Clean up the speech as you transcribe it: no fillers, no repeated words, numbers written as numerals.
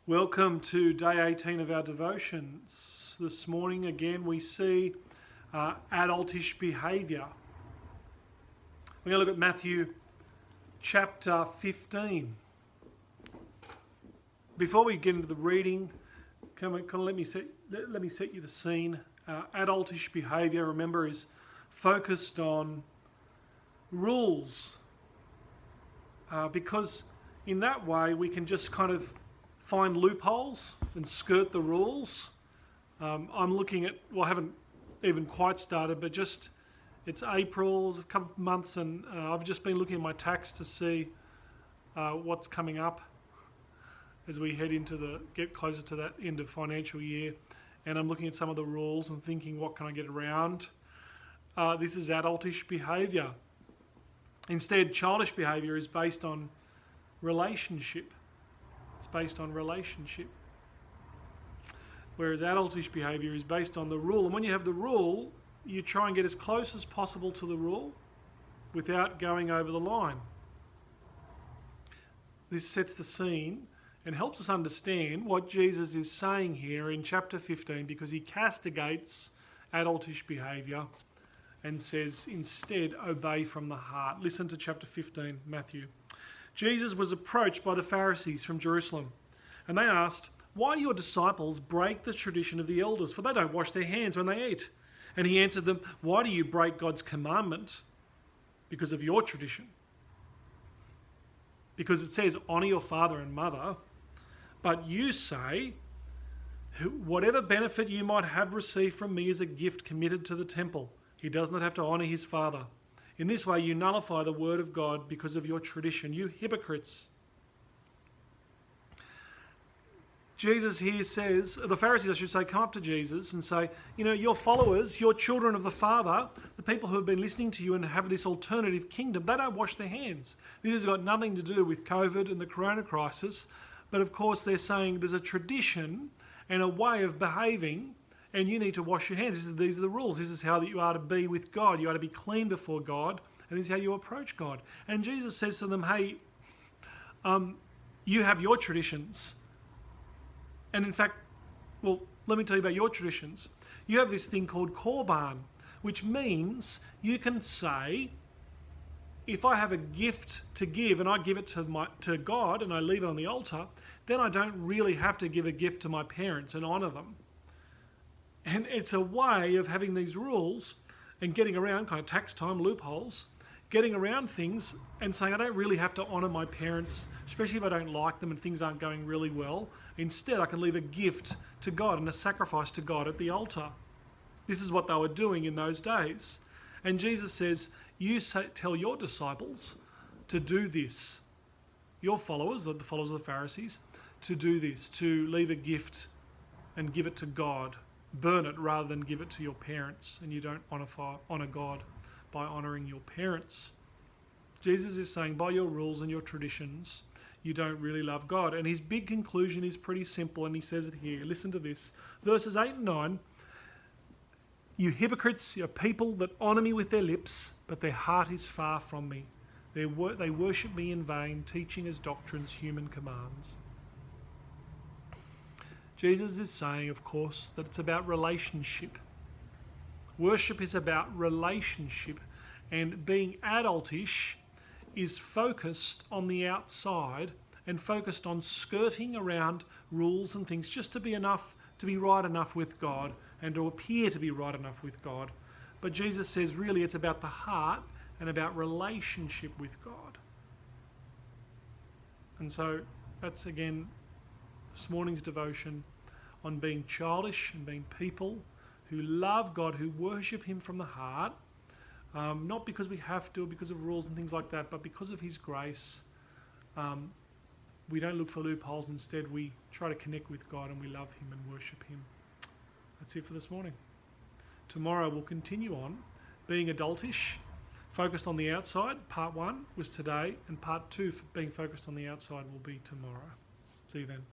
Welcome to day 18 of our devotions. This morning again we see adultish behaviour. We're going to look at Matthew chapter 15. Before we get into the reading, let me set you the scene. Adultish behaviour, remember, is focused on rules, because in that way we can just kind of find loopholes and skirt the rules. I'm looking at, I haven't even quite started, but it's April, a couple of months, and I've just been looking at my tax to see what's coming up as we get closer to that end of financial year. And I'm looking at some of the rules and thinking, what can I get around? This is adultish behaviour. Instead, childish behaviour is based on relationship. It's based on relationship. Whereas adultish behaviour is based on the rule. And when you have the rule, you try and get as close as possible to the rule without going over the line. This sets the scene and helps us understand what Jesus is saying here in chapter 15, because he castigates adultish behaviour and says, instead, obey from the heart. Listen to chapter 15, Matthew. Jesus was approached by the Pharisees from Jerusalem, and they asked, "Why do your disciples break the tradition of the elders? For they don't wash their hands when they eat." And he answered them, "Why do you break God's commandment? Because of your tradition. Because it says, 'Honour your father and mother,' but you say, 'Whatever benefit you might have received from me is a gift committed to the temple. He does not have to honour his father.' In this way you nullify the word of God because of your tradition, you hypocrites." Jesus here says, the Pharisees I should say, come up to Jesus and say, your followers, your children of the Father, the people who have been listening to you and have this alternative kingdom, they don't wash their hands. This has got nothing to do with COVID and the corona crisis, but of course they're saying there's a tradition and a way of behaving, and you need to wash your hands. These are the rules. This is how that you are to be with God. You are to be clean before God, and this is how you approach God. And Jesus says to them, hey, you have your traditions. And in fact, let me tell you about your traditions. You have this thing called korban, which means you can say, if I have a gift to give and I give it to God and I leave it on the altar, then I don't really have to give a gift to my parents and honour them. And it's a way of having these rules and getting around kind of tax time loopholes, getting around things and saying I don't really have to honour my parents, especially if I don't like them and things aren't going really well. Instead, I can leave a gift to God and a sacrifice to God at the altar. This is what they were doing in those days. And Jesus says, tell your disciples to do this. Your followers, the followers of the Pharisees, to do this, to leave a gift and give it to God. Burn it rather than give it to your parents, and you don't honour God by honouring your parents. Jesus is saying by your rules and your traditions you don't really love God, and his big conclusion is pretty simple, and he says it here. Listen to this, verses 8 and 9. "You hypocrites, you're people that honour me with their lips, but their heart is far from me. They worship me in vain, teaching as doctrines human commands." Jesus is saying, of course, that it's about relationship. Worship is about relationship, and being adultish is focused on the outside and focused on skirting around rules and things just to be right enough with God and to appear to be right enough with God. But Jesus says really it's about the heart and about relationship with God. And so that's again this morning's devotion on being childish and being people who love God, who worship him from the heart, not because we have to or because of rules and things like that, but because of his grace. We don't look for loopholes. Instead, we try to connect with God and we love him and worship him. That's it for this morning. Tomorrow we'll continue on being adultish, focused on the outside. Part 1 was today, and part 2, being focused on the outside, will be tomorrow. See you then.